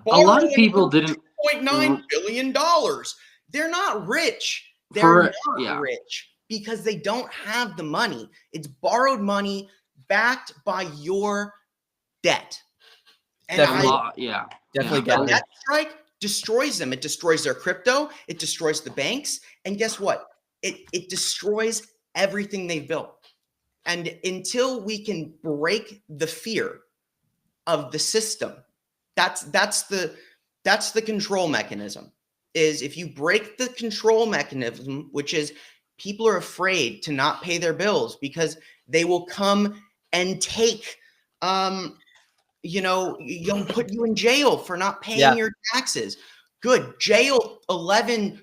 borrow a lot of people didn't $2.9 billion. They're not rich. They're not rich because they don't have the money. It's borrowed money backed by your debt. And definitely that strike destroys them. It destroys their crypto. It destroys the banks. And guess what? It destroys everything they've built. And until we can break the fear of the system, that's the control mechanism. Is if you break the control mechanism, which is people are afraid to not pay their bills because they will come and take you'll put you in jail for not paying your taxes. Good. Jail 11,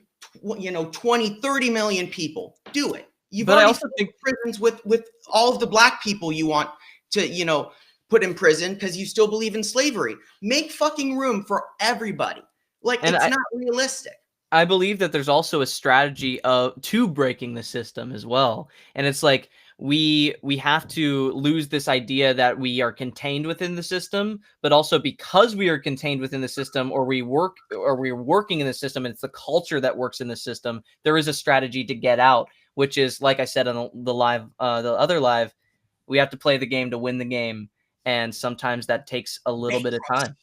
20, 30 million people. Do it. You've already filled prisons with all of the black people you want to, put in prison because you still believe in slavery. Make fucking room for everybody. Like, it's not realistic. I believe that there's also a strategy to breaking the system as well. And it's like, we have to lose this idea that we are contained within the system, but also because we are contained within the system, or we're working in the system, and it's the culture that works in the system, there is a strategy to get out, which is, like I said on the other live, we have to play the game to win the game. And sometimes that takes a little bit of time.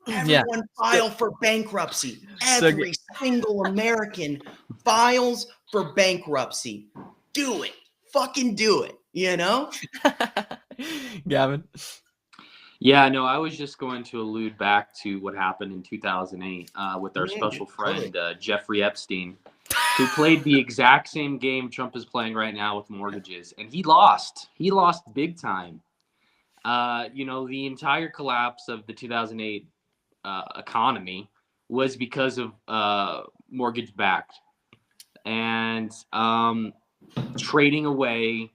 Everyone file for bankruptcy. Every single American files for bankruptcy. Do it. Fucking do it, Gavin? Yeah, no, I was just going to allude back to what happened in 2008 with our special friend, Jeffrey Epstein, who played the exact same game Trump is playing right now with mortgages. And he lost. He lost big time. The entire collapse of the 2008 economy was because of mortgage-backed. And trading away,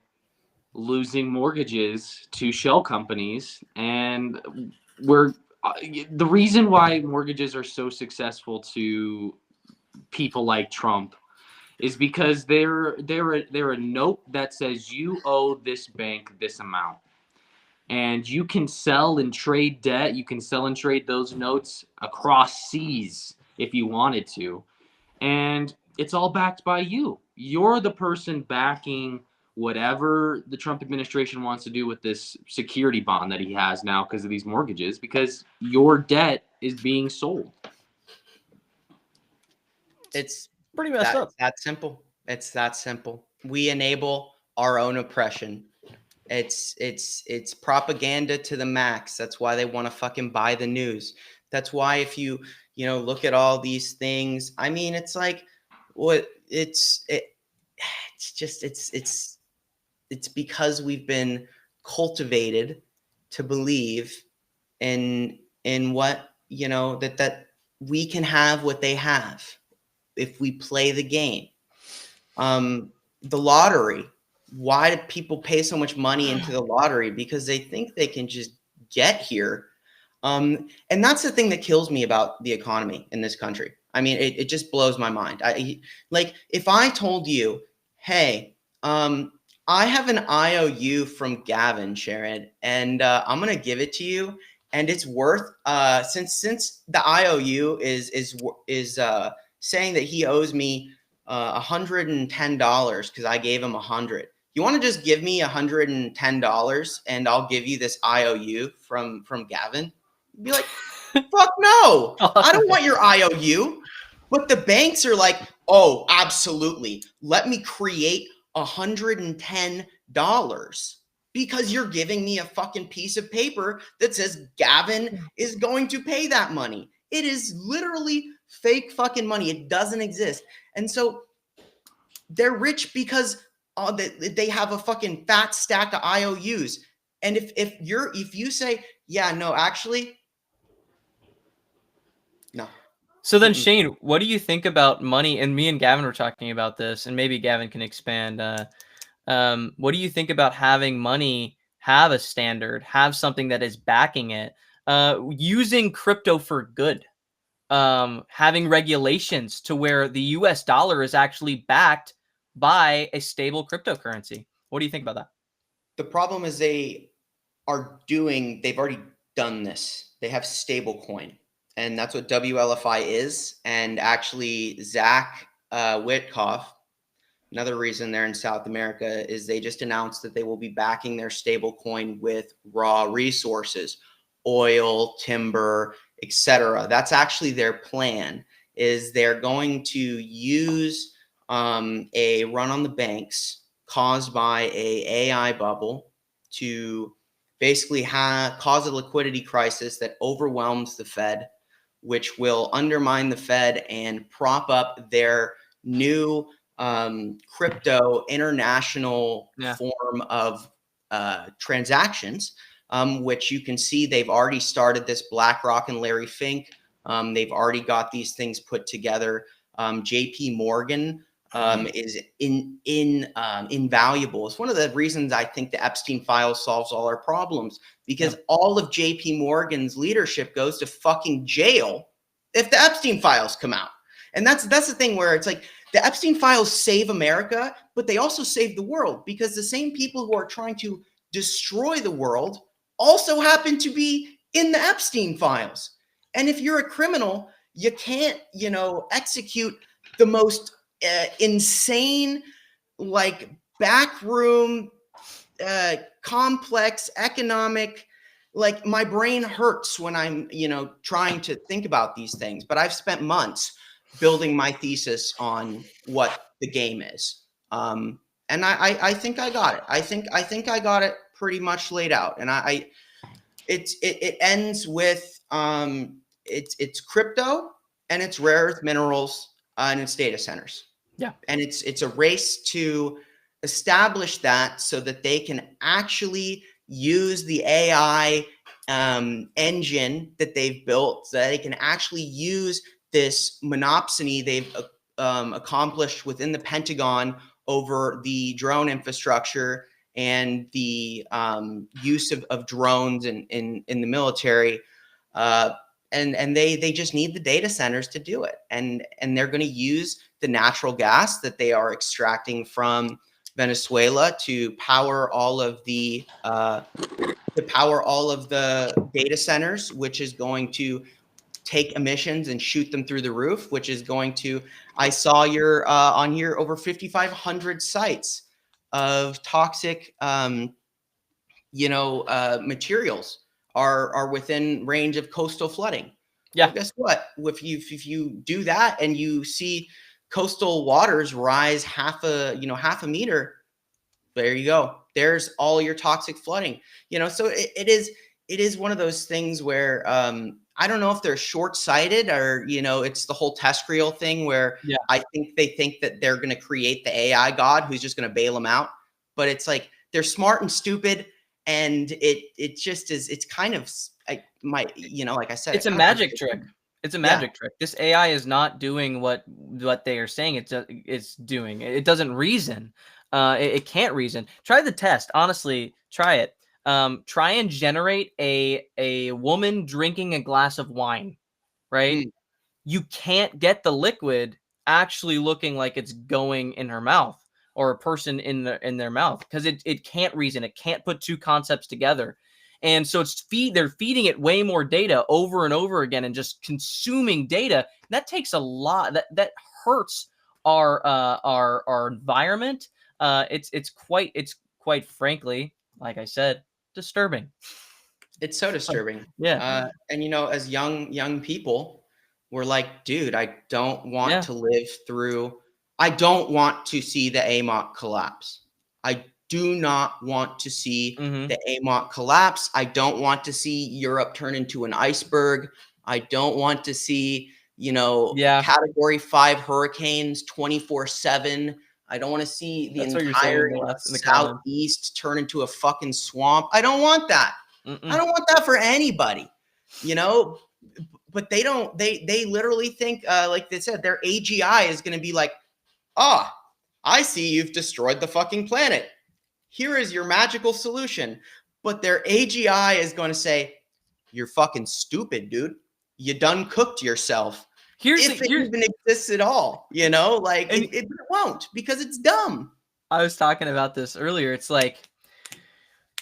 losing mortgages to shell companies. And the reason why mortgages are so successful to people like Trump is because they're a note that says you owe this bank this amount. And you can sell and trade debt. You can sell and trade those notes across seas if you wanted to. And it's all backed by you. You're the person backing whatever the Trump administration wants to do with this security bond that he has now because of these mortgages, because your debt is being sold. It's pretty messed up. That simple. It's that simple. We enable our own oppression. It's propaganda to the max. That's why they want to fucking buy the news. That's why if you look at all these things, I mean, it's like it's because we've been cultivated to believe in what, that we can have what they have if we play the game. The lottery. Why do people pay so much money into the lottery? Because they think they can just get here. And that's the thing that kills me about the economy in this country. I mean, it just blows my mind. Like if I told you, hey, I have an IOU from Gavin, Sharon, and I'm gonna give it to you, and it's worth since the IOU is saying that he owes me $110 because I gave him 100. You want to just give me $110 and I'll give you this IOU from Gavin? You'd be like, fuck no, I don't want your IOU. But the banks are like, oh, absolutely. Let me create $110 because you're giving me a fucking piece of paper that says Gavin is going to pay that money. It is literally fake fucking money. It doesn't exist. And so they're rich because they have a fucking fat stack of IOUs. And if you say, yeah, no, actually, no. So then, Shane, what do you think about money? And me and Gavin were talking about this, and maybe Gavin can expand. What do you think about having money have a standard, have something that is backing it, using crypto for good, having regulations to where the US dollar is actually backed by a stable cryptocurrency? What do you think about that? The problem is they've already done this. They have stablecoin, and that's what WLFI is. And actually, Zach Witkoff, another reason they're in South America, is they just announced that they will be backing their stablecoin with raw resources, oil, timber, etc. That's actually their plan. Is they're going to use a run on the banks caused by a AI bubble to basically cause a liquidity crisis that overwhelms the Fed, which will undermine the Fed and prop up their new crypto international form of transactions, which you can see they've already started this. BlackRock and Larry Fink, they've already got these things put together. JP Morgan is invaluable. It's one of the reasons I think the Epstein files solves all our problems, because all of JP Morgan's leadership goes to fucking jail if the Epstein files come out. And that's the thing where it's like the Epstein files save America, but they also save the world, because the same people who are trying to destroy the world also happen to be in the Epstein files. And if you're a criminal, you can't, execute the most insane, like backroom, complex economic, like my brain hurts when I'm, trying to think about these things, but I've spent months building my thesis on what the game is. And I think I got it. I think I got it pretty much laid out. And it ends with, it's crypto and it's rare earth minerals and it's data centers. Yeah. And it's a race to establish that so that they can actually use the AI engine that they've built, so that they can actually use this monopsony they've accomplished within the Pentagon over the drone infrastructure and the use of drones in the military. And they just need the data centers to do it. And they're going to use the natural gas that they are extracting from Venezuela to power all of the data centers, which is going to take emissions and shoot them through the roof, which is going to, I saw your on here over 5,500 sites of toxic materials are within range of coastal flooding. Yeah. Well, guess what? If you do that and you see coastal waters rise half a meter, there you go. There's all your toxic flooding. So it is one of those things where I don't know if they're short-sighted or it's the whole TESCREAL thing where I think they think that they're going to create the AI god who's just going to bail them out. But it's like they're smart and stupid. And it just is. It's kind of like I said, it's a magic trick. It's a magic trick. This AI is not doing what they are saying it's doing. It doesn't reason. It can't reason. Try the test. Honestly, try it. try and generate a woman drinking a glass of wine, right? Mm. You can't get the liquid actually looking like it's going in her mouth or a person in their mouth, because it can't reason. It can't put two concepts together. And so they're feeding it way more data over and over again and just consuming data. That takes a lot. That hurts our environment. It's quite frankly, like I said, disturbing. It's so disturbing. Yeah. And as young people, we're like, dude, I don't want Yeah. to live through. I don't want to see the AMOC collapse. I do not want to see Mm-hmm. the AMOC collapse. I don't want to see Europe turn into an iceberg. I don't want to see, Yeah. Category 5 hurricanes 24/7. I don't want to see the That's what you're saying entire in the comments. southeast turn into a fucking swamp. I don't want that. I Mm-mm. don't want that for anybody, you know. But they don't. They literally think, like they said, their AGI is going to be like, ah, I see you've destroyed the fucking planet. Here is your magical solution. But their AGI is going to say, you're fucking stupid, dude. You done cooked yourself. If it even exists at all, like it won't, because it's dumb. I was talking about this earlier. It's like,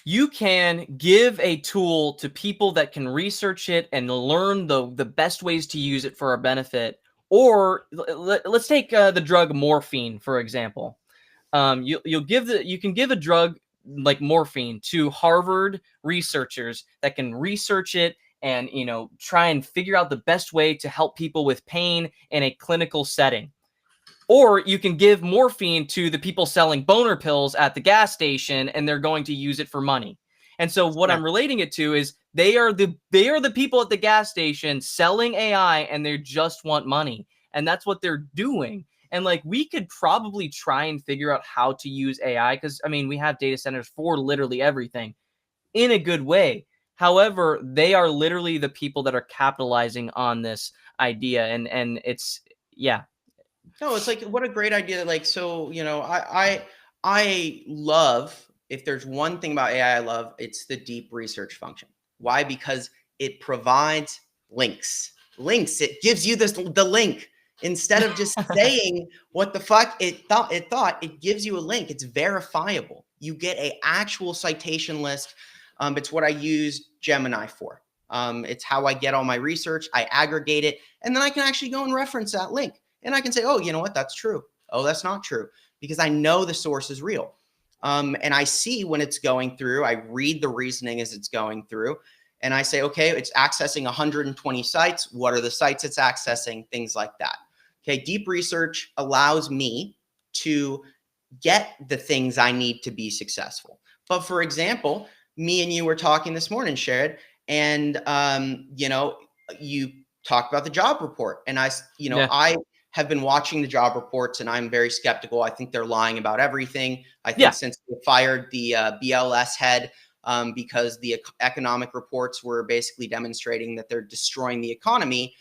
you can give a tool to people that can research it and learn the best ways to use it for our benefit. Or let's take the drug morphine, for example. You can give a drug like morphine to Harvard researchers that can research it and try and figure out the best way to help people with pain in a clinical setting. Or you can give morphine to the people selling boner pills at the gas station, and they're going to use it for money. And so what I'm relating it to is they are the people at the gas station selling AI, and they just want money. And that's what they're doing. And like, we could probably try and figure out how to use AI, because we have data centers for literally everything in a good way. However, they are literally the people that are capitalizing on this idea. And it's, yeah. No, it's like, what a great idea. Like, so, I love, if there's one thing about AI I love, it's the deep research function. Why? Because it provides links. It gives you the link. Instead of just saying what the fuck it thought, it gives you a link. It's verifiable. You get a actual citation list. It's what I use Gemini for. It's how I get all my research. I aggregate it, and then I can actually go and reference that link. And I can say, oh, you know what? That's true. Oh, that's not true. Because I know the source is real. And I see when it's going through, I read the reasoning as it's going through. And I say, okay, it's accessing 120 sites. What are the sites it's accessing? Things like that. Okay, deep research allows me to get the things I need to be successful. But for example, me and you were talking this morning, Sherrod, and you talked about the job report. And I have been watching the job reports, and I'm very skeptical. I think they're lying about everything. I think since they fired the BLS head, because the economic reports were basically demonstrating that they're destroying the economy,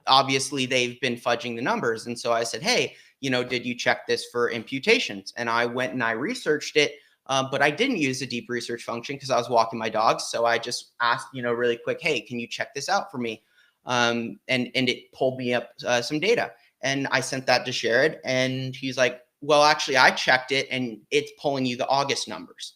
obviously they've been fudging the numbers. And so I said, hey, did you check this for imputations? And I went and I researched it, but I didn't use the deep research function because I was walking my dogs. So I just asked, really quick, hey, can you check this out for me? And it pulled me up some data, and I sent that to Sherrod, and he's like, well, actually I checked it and it's pulling you the August numbers.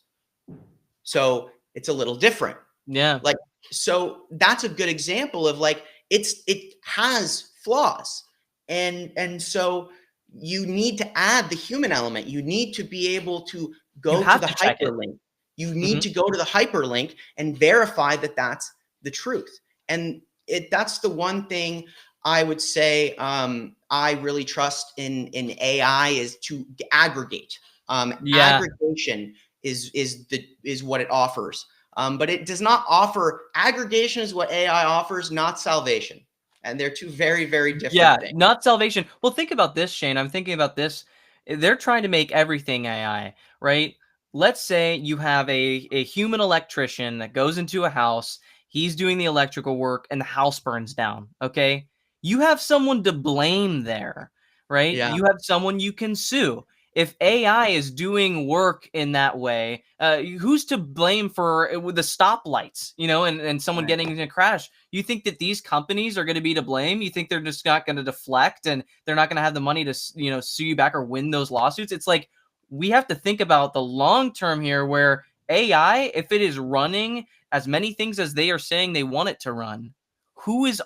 So it's a little different. Yeah. Like, so that's a good example of like, it has flaws. And so you need to add the human element. You need to be able to go to the hyperlink. You need to go to the hyperlink and verify that that's the truth. And that's the one thing I would say I really trust in AI is to aggregate. Aggregation is what it offers. But it does not offer aggregation is what AI offers, not salvation. And they're two very, very different things. Not salvation. Well, think about this, Shane. I'm thinking about this. They're trying to make everything AI, right? Let's say you have a human electrician that goes into a house. He's doing the electrical work and the house burns down. Okay. You have someone to blame there, right? Yeah. You have someone you can sue. if AI is doing work in that way, who's to blame for with the stoplights, and someone getting in a crash? You think that these companies are going to be to blame? You think they're just not going to deflect and they're not going to have the money to, sue you back or win those lawsuits? It's like, we have to think about the long term here, where AI, if it is running as many things as they are saying they want it to run, who is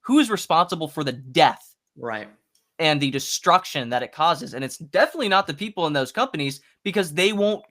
responsible for the death Right. and the destruction that it causes? And it's definitely not the people in those companies, because they won't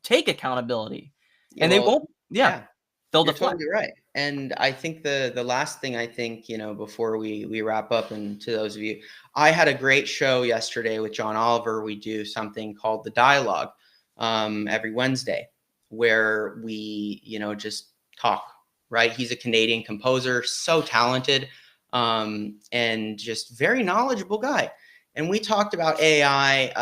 take accountability, and they won't. Yeah, they'll you're deflect. totally right. And I think the last thing, I think, before we wrap up, and to those of you, I had a great show yesterday with John Oliver. We do something called the Dialogue every Wednesday, where we just talk. Right, he's a Canadian composer, so talented, and just very knowledgeable guy. And we talked about AI,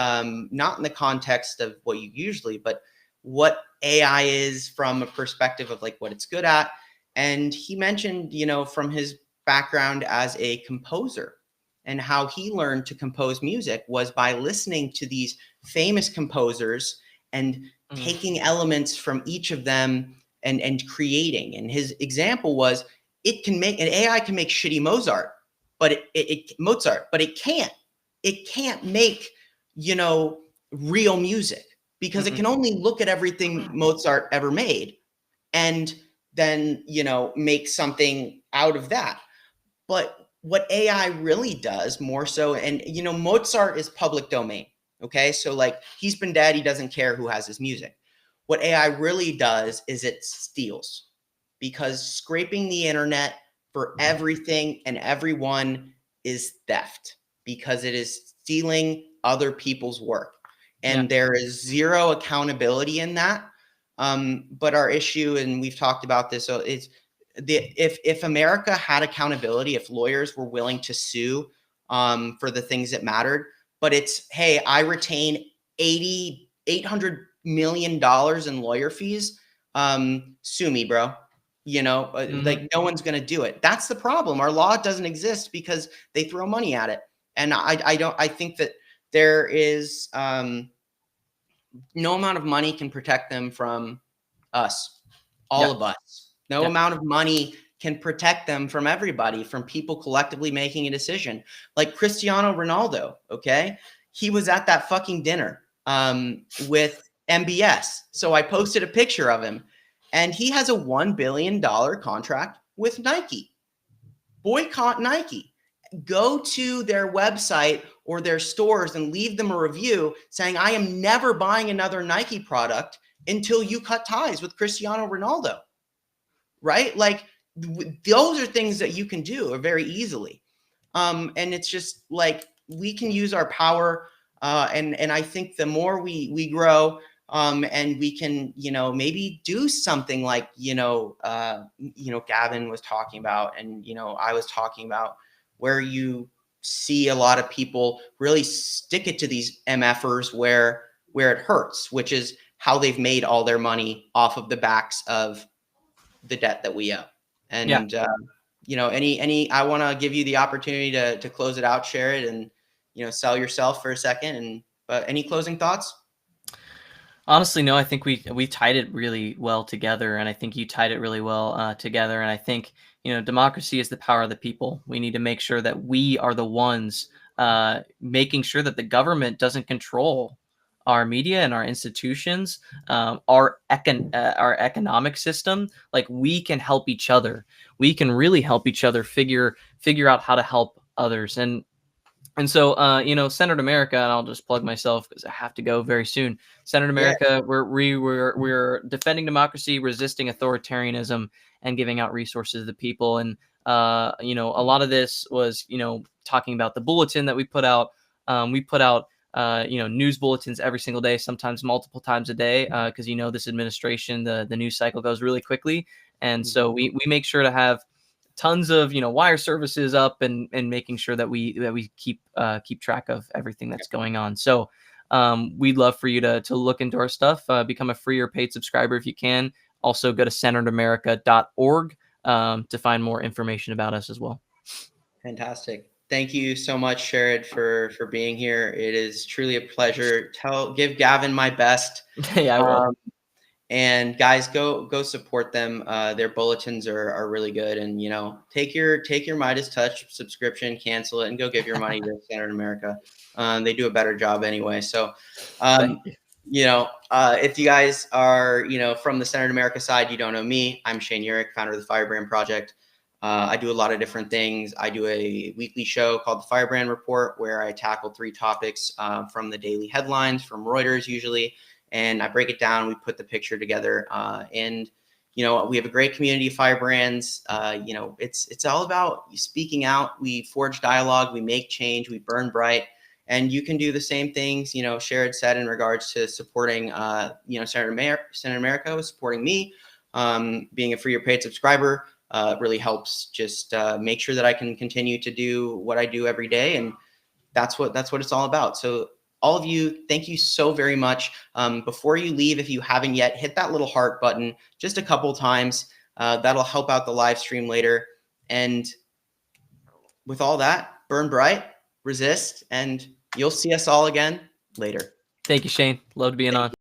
not in the context of what you usually, but what AI is from a perspective of like what it's good at. And he mentioned, from his background as a composer, and how he learned to compose music was by listening to these famous composers and taking elements from each of them and creating. And his example was, an AI can make shitty Mozart, but it can't make, real music, because it can only look at everything Mozart ever made and then, make something out of that. But what AI really does more so, and, Mozart is public domain. Okay. So like, he's been dead. He doesn't care who has his music. What AI really does is it steals, because scraping the internet for everything and everyone is theft, because it is stealing other people's work. And there is zero accountability in that. But our issue, and we've talked about this, is if America had accountability, if lawyers were willing to sue for the things that mattered, but it's, hey, I retain $800 million in lawyer fees. Sue me, bro. Like, no one's going to do it. That's the problem. Our law doesn't exist because they throw money at it. And I think that there is no amount of money can protect them from us, all of us. No amount of money can protect them from everybody, from people collectively making a decision. Like Cristiano Ronaldo, okay? He was at that fucking dinner with MBS. So I posted a picture of him, and he has a $1 billion contract with Nike. Boycott Nike. Go to their website or their stores and leave them a review saying, I am never buying another Nike product until you cut ties with Cristiano Ronaldo. Right? Like, those are things that you can do very easily. And it's just like, we can use our power. And I think the more we grow, and we can, maybe do something like, Gavin was talking about, and, I was talking about, where you see a lot of people really stick it to these MFers where it hurts, which is how they've made all their money off of the backs of the debt that we owe. And, I want to give you the opportunity to close it out, share it, and, sell yourself for a second. But any closing thoughts? Honestly, no, I think we tied it really well together, and I think you tied it really well together. And I think, democracy is the power of the people. We need to make sure that we are the ones making sure that the government doesn't control our media and our institutions, our economic system. Like, we can help each other. We can really help each other figure out how to help others. And so, Senator America, and I'll just plug myself because I have to go very soon. Senator America, we're defending democracy, resisting authoritarianism, and giving out resources to the people. And a lot of this was, talking about the bulletin that we put out. We put out news bulletins every single day, sometimes multiple times a day, because this administration, the news cycle goes really quickly, and so we make sure to have tons of wire services up and making sure that we keep track of everything that's going on. So we'd love for you to look into our stuff, become a free or paid subscriber if you can. Also go to senateramerica.org to find more information about us as well. Fantastic. Thank you so much, Sherrod, for being here. It is truly a pleasure. Give Gavin my best. Yeah, I will. And guys, go support them. Their bulletins are really good. And take your Midas Touch subscription, cancel it, and go give your money to Standard America. They do a better job anyway. So, Thank you. if you guys are from the Standard America side, you don't know me. I'm Shane Yirak, founder of the Firebrand Project. I do a lot of different things. I do a weekly show called the Firebrand Report, where I tackle 3 topics from the daily headlines from Reuters usually. And I break it down. We put the picture together, and we have a great community of firebrands. It's all about speaking out. We forge dialogue. We make change. We burn bright. And you can do the same things. Sherrod said in regards to supporting, Senator America, supporting me, being a free or paid subscriber. Really helps. Just make sure that I can continue to do what I do every day, and that's what it's all about. So all of you, thank you so very much. Before you leave, if you haven't yet, hit that little heart button just a couple times. That'll help out the live stream later. And with all that, burn bright, resist, and you'll see us all again later. Thank you, Shane. Loved being on.